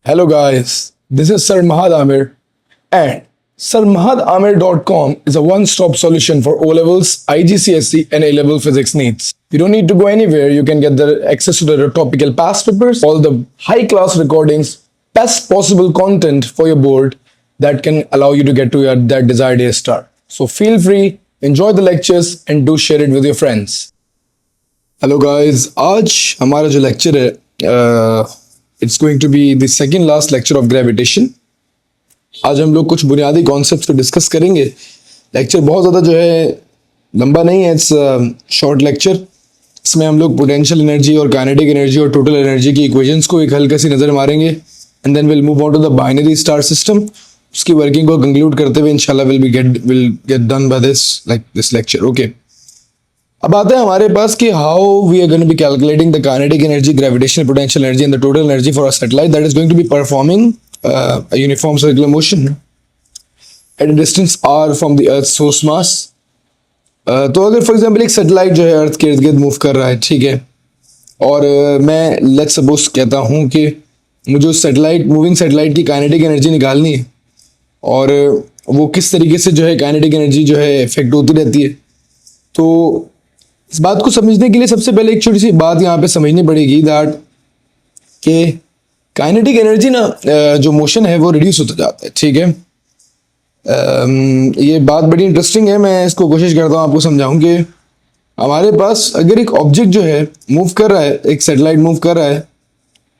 Hello guys, this is Sir Mahad Amir and sirmahadamir.com is a one-stop solution for O-levels, IGCSE and A-level physics needs. You don't need to go anywhere, you can get the access to the topical past papers, all the high-class recordings, best possible content for your board that can allow you to get to that desired A star. So feel free, enjoy the lectures and do share it with your friends. Hello guys, आज हमारा जो lecture है it's going to be the second last lecture of gravitation. आज हम लोग कुछ बुनियादी concepts को डिस्कस करेंगे. लेक्चर बहुत ज़्यादा जो है लंबा नहीं है, इट्स शॉर्ट लेक्चर. इसमें हम लोग पोटेंशियल एनर्जी और काइनेटिक एनर्जी और टोटल एनर्जी की इक्वेशंस को एक हल्की सी नज़र मारेंगे and then will move on to the binary star system. उसकी वर्किंग को कंक्लूड करते हुए इंशाल्लाह will get done by this lecture. Okay, अब आते हैं हमारे पास कि how we are going to be calculating the kinetic energy, gravitational potential energy and the total energy for a satellite that is going to be performing a uniform circular motion at a distance r from the earth's source mass. तो अगर for example एक satellite जो है अर्थ के इर्द गिर्द move कर रहा है, ठीक है, और मैं लेट्स सपोज कहता हूँ कि मुझे उस मूविंग सैटेलाइट की काइनेटिक एनर्जी निकालनी है और वो किस तरीके से जो है काइनेटिक एनर्जी जो है इफेक्ट होती रहती है. तो इस बात को समझने के लिए सबसे पहले एक छोटी सी बात यहाँ पे समझनी पड़ेगी दैट कि काइनेटिक एनर्जी ना जो मोशन है वो रिड्यूस होता जाता है, ठीक है. ये बात बड़ी इंटरेस्टिंग है. मैं इसको कोशिश करता हूँ आपको समझाऊं कि हमारे पास अगर एक ऑब्जेक्ट जो है मूव कर रहा है, एक सैटेलाइट मूव कर रहा है,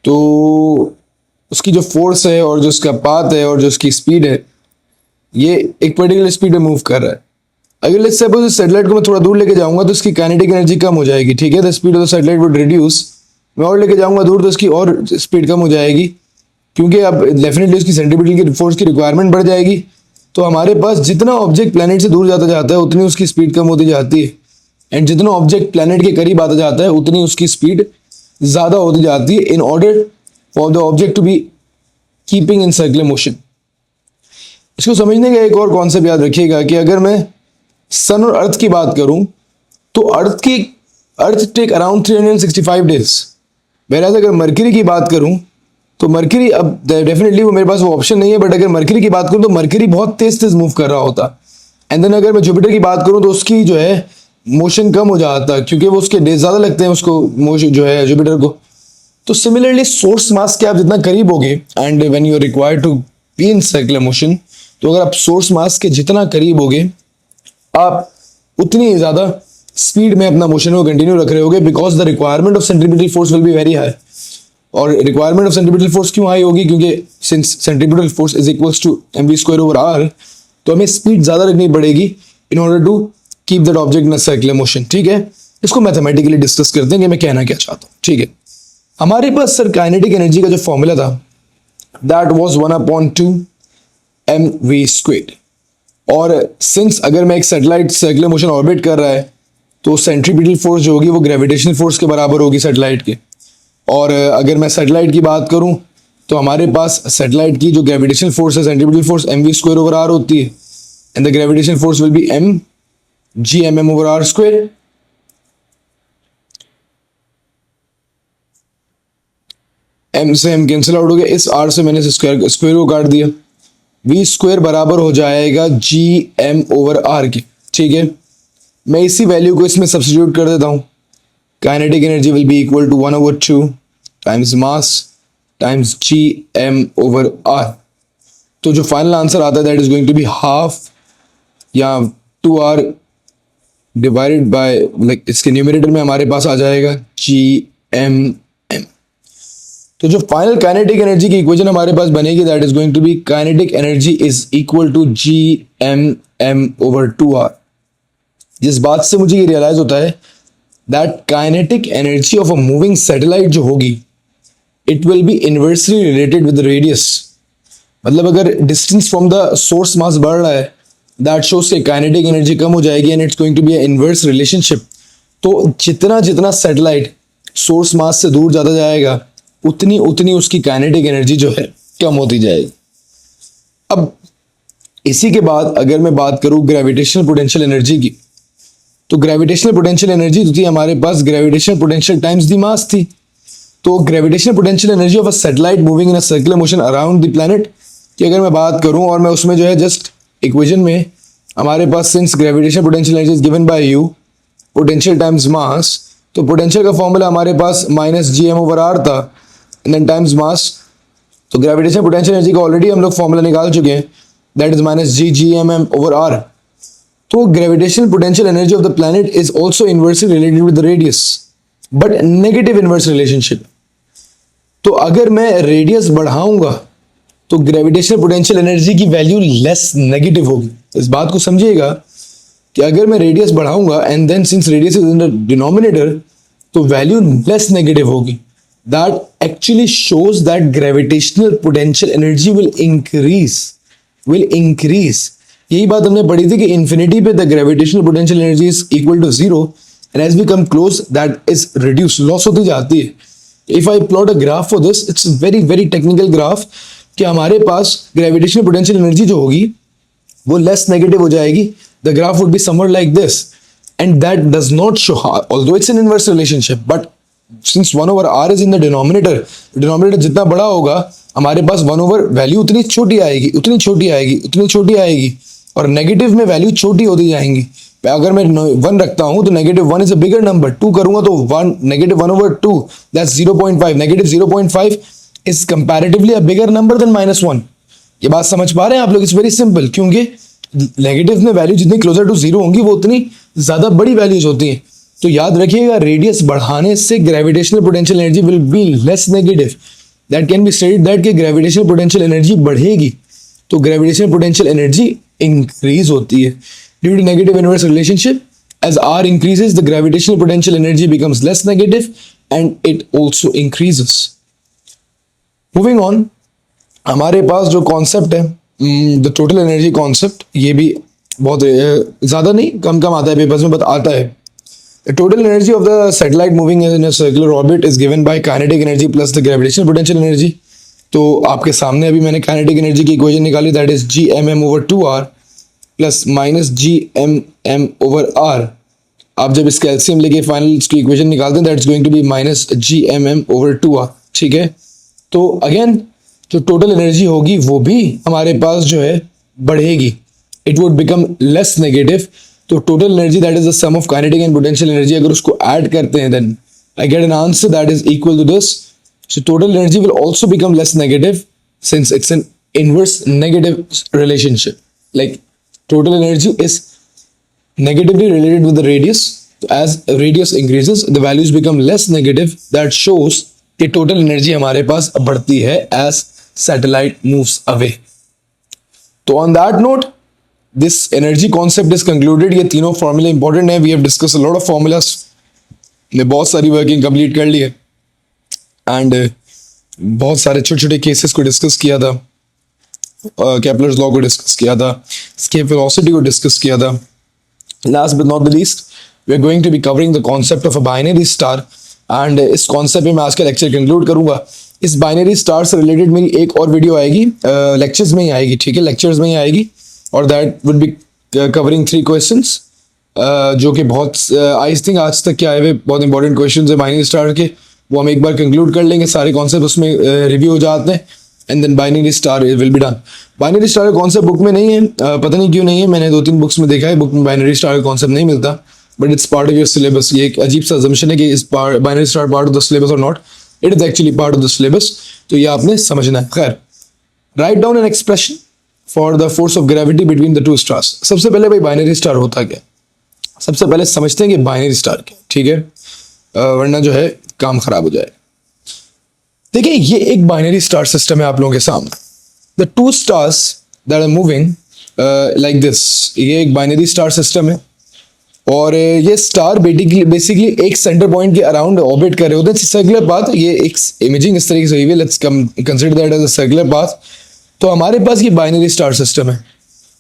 तो उसकी जो फोर्स है और जो उसका पाथ है और जो उसकी स्पीड है, ये एक पर्टिकुलर स्पीड में मूव कर रहा है. अगर लेट्स सपोज इस सैटेलाइट को मैं थोड़ा दूर लेके जाऊंगा तो इसकी काइनेटिक एनर्जी कम हो जाएगी, ठीक है. The speed of the satellite would reduce. मैं और लेके जाऊंगा दूर तो इसकी और स्पीड कम हो जाएगी, क्योंकि अब डेफिनेटली उसकी सेंट्रीपिटल की फोर्स की रिक्वायरमेंट बढ़ जाएगी. तो हमारे पास जितना ऑब्जेक्ट प्लैनेट से दूर जाता जाता है उतनी उसकी स्पीड कम होती जाती है, एंड जितना ऑब्जेक्ट प्लैनेट के करीब आता जाता है उतनी उसकी स्पीड ज़्यादा होती जाती है in order for the object to be keeping in circular motion. इसको समझने का एक और कॉन्सेप्ट याद रखिएगा कि अगर मैं सन और अर्थ की बात करूं तो अर्थ टेक अराउंड 365 डेज. वैराज अगर मरकरी की बात करूं तो मरकरी, अब डेफिनेटली वो मेरे पास वो ऑप्शन नहीं है, बट अगर मरकरी की बात करूं तो मरकरी बहुत तेज मूव कर रहा होता. एंड देन अगर मैं जुपिटर की बात करूं तो उसकी जो है मोशन कम हो जाता, क्योंकि वो उसके डेज ज़्यादा लगते हैं उसको मोशन जो है जुपिटर को. तो सिमिलरली सोर्स मास के आप जितना करीब होगे and when you are required to be in circular motion, तो अगर आप सोर्स मास के जितना करीब होगे आप उतनी ज़्यादा स्पीड में अपना मोशन को कंटिन्यू रख रहे होगे, because the requirement of centripetal force will be very high. और रिक्वायरमेंट ऑफ सेंट्रीपिटल फोर्स क्यों हाई होगी? क्योंकि since centripetal force is equals to mv²/r, तो हमें स्पीड ज़्यादा रखनी पड़ेगी in order to keep that object in a circular motion, ठीक है. इसको मैथमेटिकली डिस्कस करते हैं कि मैं कहना क्या चाहता हूँ, ठीक है. हमारे पास सर काइनेटिक एनर्जी का जो फॉर्मूला था दैट वॉज 1/2 mv². और सिंस अगर मैं एक सैटेलाइट सर्कुलर मोशन ऑर्बिट कर रहा है तो सेंट्रीपिटल फोर्स जो होगी वो ग्रेविटेशनल फोर्स के बराबर होगी सैटेलाइट के. और अगर मैं सैटेलाइट की बात करूं तो हमारे पास सैटेलाइट की जो ग्रेविटेशनल फोर्स है, सेंट्रीपिटल फोर्स mv²/r होती है, and the gravitational force will B mgmm/r². m से m कैंसिल आउट हो गया, इस r से मैंने स्क्वायर को काट दिया. v² बराबर हो जाएगा gm/r के, ठीक है. मैं इसी वैल्यू को इसमें सब्स्टिट्यूट कर देता हूँ. Kinetic energy will be equal to 1/2 times mass times gm/r. तो जो फाइनल आंसर आता है that is going to be half या 2r डिवाइडेड बाय, लाइक इसके न्यूमरेटर में हमारे पास आ जाएगा gmm. तो जो फाइनल काइनेटिक एनर्जी की इक्वेशन हमारे पास बनेगी that is going to be kinetic energy is equal to gmm/2r. जिस बात से मुझे ये रियलाइज होता है that kinetic energy of a moving satellite जो होगी it will be inversely related with radius. मतलब अगर distance from the source mass बढ़ रहा है दैट शोज के काइनेटिक एनर्जी कम हो जाएगी and it's going to be a inverse relationship. तो जितना सैटेलाइट सोर्स मास से दूर जाता जाएगा उतनी उसकी काइनेटिक एनर्जी जो है कम होती जाएगी. अब इसी के बाद अगर मैं बात करूं ग्रेविटेशनल पोटेंशियल एनर्जी की, तो ग्रेविटेशनल पोटेंशियल एनर्जी जो थी हमारे पास ग्रेविटेशनल पोटेंशियल टाइम्स दी मास थी. तो gravitational potential energy of a satellite moving in a circular motion around the planet की अगर मैं बात करूं और मैं उसमें जो है जस्ट इक्वेशन में हमारे पास since gravitational potential energy is given by U potential times mass, तो पोटेंशियल का फॉर्मूला हमारे पास -gm/r था एंड देन टाइम्स मास। तो ग्रेविटेशनल पोटेंशियल एनर्जी का ऑलरेडी हम लोग फॉर्मूला निकाल चुके हैं, दैट इज -g/m/r। तो gravitational potential energy of the planet is also inversely related with the radius, but negative inverse relationship. तो अगर मैं रेडियस बढ़ाऊंगा तो ग्रेविटेशनल पोटेंशियल एनर्जी की वैल्यू लेस नेगेटिव होगी। इस बात को समझिएगा कि अगर मैं रेडियस बढ़ाऊंगा and then since radius is in the denominator तो वैल्यू लेस नेगेटिव होगी। That actually shows that gravitational potential energy will increase. यही बात हमने पढ़ी थी कि इंफिनिटी पे the gravitational potential energy is equal to zero and as we come close that is reduce, loss होती जाती है। If I plot a graph for this, it's very very technical graph कि हमारे पास ग्रेविटेशनल पोटेंशियल एनर्जी जो होगी वो less negative हो जाएगी। The graph would be somewhere like this and that does not show, although it's an inverse relationship, but since 1/r is in the denominator जितना बड़ा होगा हमारे पास 1/, वैल्यू उतनी छोटी आएगी और नेगेटिव में वैल्यू छोटी होती जाएंगी। अगर मैं 1 रखता हूं तो -1 इज अ बिगर नंबर, 2 करूंगा तो -1/2 that's 0.5, -0.5 is comparatively a bigger number than -1। ये बात समझ पा रहे हैं आप लोग? इट्स वेरी सिंपल, क्योंकि नेगेटिव में वैल्यू जितनी क्लोजर टू जीरो होंगी वो उतनी ज्यादा बड़ी वैल्यूज होती हैं। तो याद रखिएगा रेडियस बढ़ाने से gravitational potential energy will be less negative. That can be stated that कि ग्रेविटेशनल पोटेंशियल एनर्जी बढ़ेगी तो ग्रेविटेशनल पोटेंशियल एनर्जी इंक्रीज होती है due to negative inverse relationship. As r increases, the gravitational potential energy becomes less negative and it also increases. Moving on, हमारे पास जो concept है the total energy concept, ये भी बहुत ज़्यादा नहीं कम आता है पेपर्स में, बट आता है। The total energy of the satellite moving in a circular orbit is given by kinetic energy plus the gravitational potential energy. तो आपके सामने अभी मैंने काइनेटिक एनर्जी की इक्वेशन निकाली, that is gmm/2r plus -gmm/r। आप जब इसका एलसीएम लेके फाइनल इसकी इक्वेशन निकालते हैं that is going to be -gmm/2r। ठीक है, तो अगेन जो टोटल एनर्जी होगी वो भी हमारे पास जो है बढ़ेगी, it would become less negative. तो total energy that is the sum of kinetic and potential energy, अगर उसको ऐड करते हैं then I get an answer that is equal to this. So total energy will also become less negative since it's an inverse negative relationship. Like total energy is negatively related with the radius. So as radius increases, the values become less negative. That shows कि total energy हमारे पास बढ़ती है as satellite moves away. तो on that note, this energy concept is concluded. ये तीनों formula important है. We have discussed a lot of formulas. ने बहुत सारी वर्किंग कंप्लीट कर ली है एंड बहुत सारे छोटे छोटे केसेस को डिस्कस किया था, केपलर्स लॉ को डिस्कस किया था, स्केप वेलोसिटी को डिस्कस किया था। Last but not the least we are going to be covering the concept of a binary star and इस कॉन्सेप्ट में मैं आज का लेक्चर कंक्लूड करूंगा। इस बाइनरी स्टार से रिलेटेड मेरी एक और वीडियो आएगी, लेक्चर्स में ही आएगी, ठीक है, लेक्चर्स में ही आएगी, और that would be covering 3 questions जो कि बहुत आई थिंक आज तक के आए हुए बहुत इंपॉर्टेंट क्वेश्चंस है बाइनरी स्टार के, वो हम एक बार कंक्लूड कर लेंगे, सारे कॉन्सेप्ट उसमें रिव्यू हो जाते हैं and then binary star will be done. Binary star का कॉन्सेप्ट बुक में नहीं है, पता नहीं क्यों नहीं है, मैंने 2-3 बुक्स में देखा है बुक में बाइनरी स्टार का कॉन्सेप्ट नहीं मिलता, but it's part of your syllabus. ये एक अजीब सा अजम्पशन है कि इस binary star part of the syllabus और not, it is actually part of the syllabus, तो ये आपने समझना है। खैर, write down an expression for the force of gravity between the 2 stars. सबसे पहले भाई बाइनरी स्टार होता क्या, सबसे पहले समझते हैं कि बाइनरी स्टार क्या, ठीक है, वरना जो है काम खराब हो जाए। देखिए ये एक बाइनरी स्टार सिस्टम है आप लोगों के सामने, the 2 stars that are moving like this, ये एक बाइनरी स्टार सिस्टम है और ये स्टार बेसिकली एक सेंटर पॉइंट के अराउंड ऑर्बिट कर रहे होते हैं, सर्कुलर पाथ। ये एक इमेजिंग इस तरीके से हुई है, let's consider that as a circular path. तो हमारे पास ये बाइनरी स्टार सिस्टम है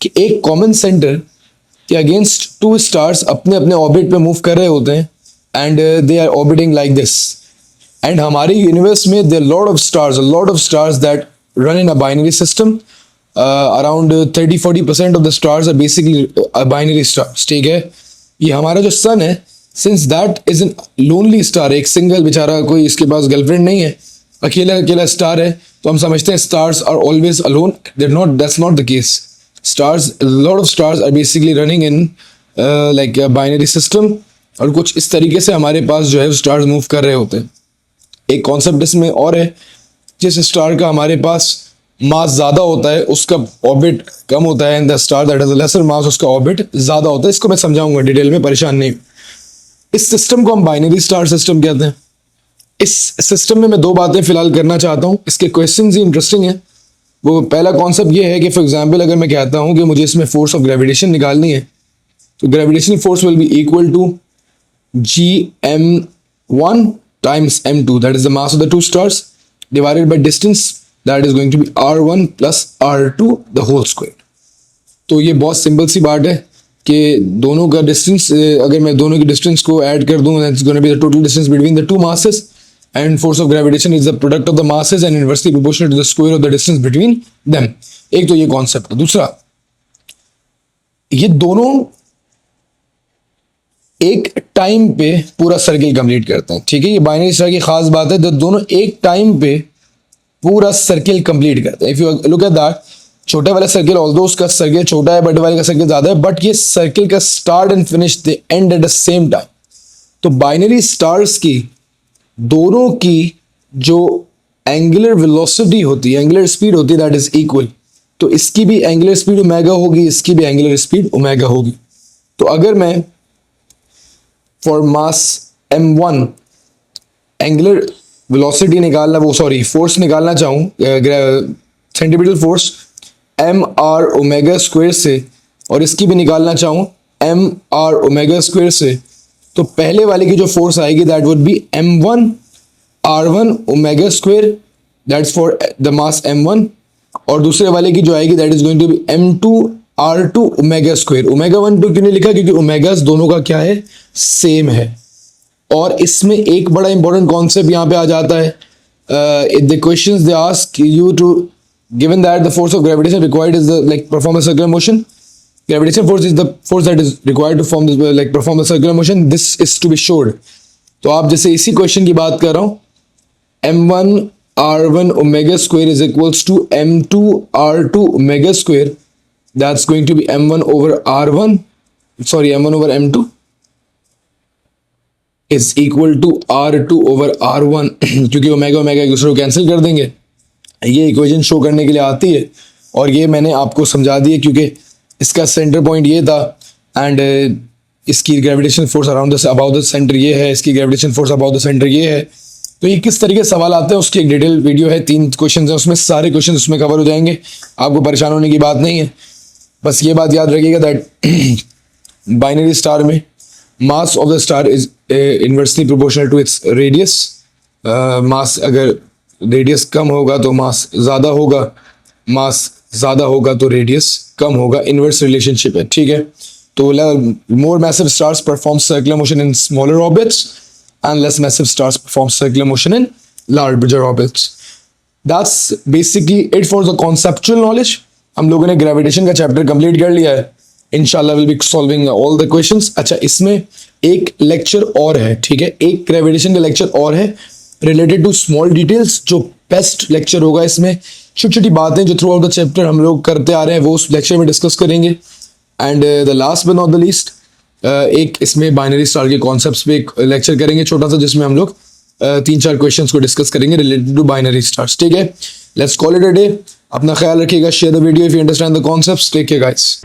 कि एक कॉमन सेंटर के अगेंस्ट 2 स्टार्स अपने अपने ऑर्बिट पे मूव कर रहे होते हैं and they are orbiting like this. And हमारे यूनिवर्स में there lot of stars that run in a binary system. Around 30-40% of the stars are basically binary stars, ठीक है। ये हमारा जो सन है, since that is an lonely star, एक single बेचारा, कोई इसके पास गर्लफ्रेंड नहीं है, अकेला अकेला स्टार है, तो हम समझते हैं stars are always alone. They're not, that's not the case. Stars, lot of stars are basically running in like binary system, और कुछ इस तरीके से हमारे पास जो है स्टार्स मूव कर रहे होते हैं. एक कॉन्सेप्ट इसमें और है, जिस स्टार का हमारे पास मास ज़्यादा होता है उसका ऑर्बिट कम होता है, and the star that has lesser mass उसका ऑर्बिट ज़्यादा होता है. इसको मैं समझाऊंगा डिटेल में, परेशान नहीं. इस सिस्टम को हम बाइनरी स्टार सिस्टम कहते हैं. इस सिस्टम में मैं दो बातें फिलहाल करना चाहता हूँ, इसके क्वेश्चंस ही इंटरेस्टिंग है. वो पहला कॉन्सेप्ट ये है कि फॉर एग्जांपल अगर मैं कहता हूँ कि मुझे इसमें फोर्स ऑफ ग्रेविटेशन निकालनी है, तो gravitational force will be equal to gm1 times m2, that is the mass of the two stars, divided by distance, that is going to be r1 plus r2 the whole square. तो ये बहुत simple सी बात है कि दोनों का distance, अगर मैं दोनों की डिस्टेंस को ऐड कर दूं, that's going to be the total distance between the two masses, and force of gravitation is the product of the masses and inversely proportional to the square of the distance between them. एक तो ये concept है. दूसरा, ये दोनों एक time पे पूरा सर्किल कंप्लीट करते हैं. ठीक है, ये बाइनरी स्टार की खास बात है, जब दोनों एक टाइम पे पूरा सर्किल कंप्लीट करते हैं. If you look at that, छोटे वाला सर्किल, ऑल्दो उसका सर्किल छोटा है, बड़े वाले का सर्किल ज्यादा है, बट ये सर्किल का start and finish they and at the same time. तो बाइनरी स्टार्स की दोनों की जो एंगुलर वेलोसिटी होती है, एंगुलर स्पीड होती है, दैट इज इक्वल. तो इसकी भी एंगुलर स्पीड ओमेगा होगी, इसकी भी एंगुलर स्पीड ओमेगा होगी. तो अगर मैं for mass m1 angular velocity निकालना, वो सॉरी फोर्स निकालना चाहूँ, centimetre force M R omega square से, और इसकी भी निकालना चाहूँ एम आर ओमेगा स्क्वायर से, तो पहले वाले की जो फोर्स आएगी that would be m1 r1 omega square, that's for the mass m1, और दूसरे वाले की जो आएगी that is going to be m2 r2 omega square. Omega 1 2 क्यों नहीं लिखा? क्योंकि ओमेगास दोनों का क्या है, सेम है. और इसमें एक बड़ा इंपॉर्टेंट कॉन्सेप्ट यहाँ पे आ जाता है. The questions they ask you to, given that the force of gravitation required is the like perform a circular motion, gravitation force is the force that is required to form this like perform a circular motion, this is to be showed. तो आप जैसे इसी question की बात कर रहा हूँ, m1 r1 omega square is equals to m2 r2 omega square, that's going to be m1 over r1, sorry m1 over m2 is equal to r2 over r1 क्योंकि ओमेगा ओमेगा एक दूसरे को cancel कर देंगे. ये equation show करने के लिए आती है, और ये मैंने आपको समझा दी है क्योंकि इसका सेंटर पॉइंट ये था, एंड इसकी gravitation force around the about the centre ये है, इसकी gravitation force about the centre ये है. तो ये किस तरीके से सवाल आते हैं उसकी एक डिटेल वीडियो है, 3 क्वेश्चन है उसमें, सारे क्वेश्चन उसमें कवर हो जाएंगे, आपको परेशान होने की बात नहीं है. बस ये बात याद रखिएगा दैट बाइनरी स्टार में mass of the star is inversely proportional to its radius. Mass अगर रेडियस कम होगा तो मास ज़्यादा होगा, मास ज़्यादा होगा तो रेडियस कम होगा, इनवर्स रिलेशनशिप है. ठीक है, तो more massive stars perform circular motion in smaller orbits and less massive stars perform circular motion in larger orbits. That's basically it for the conceptual knowledge. हम लोगों ने ग्रेविटेशन का चैप्टर कंप्लीट कर लिया है, इंशाल्लाह will be solving all the questions. अच्छा, इसमें एक लेक्चर और है, ठीक है, एक ग्रेविटेशन का लेक्चर और है रिलेटेड टू स्मॉल डिटेल्स, जो बेस्ट लेक्चर होगा. इसमें छोटी छोटी बातें जो थ्रू आउट द चैप्टर हम लोग करते आ रहे हैं वो उस लेक्चर में डिस्कस करेंगे. And the last but not the least, एक इसमें बाइनरी स्टार के कॉन्सेप्ट्स पे एक लेक्चर करेंगे छोटा सा, जिसमें हम लोग 3-4 क्वेश्चंस को डिस्कस करेंगे रिलेटेड टू बाइनरी स्टार्स. ठीक है, let's call it a day. अपना ख्याल रखिएगा, share the video if you understand the concepts. Take care guys.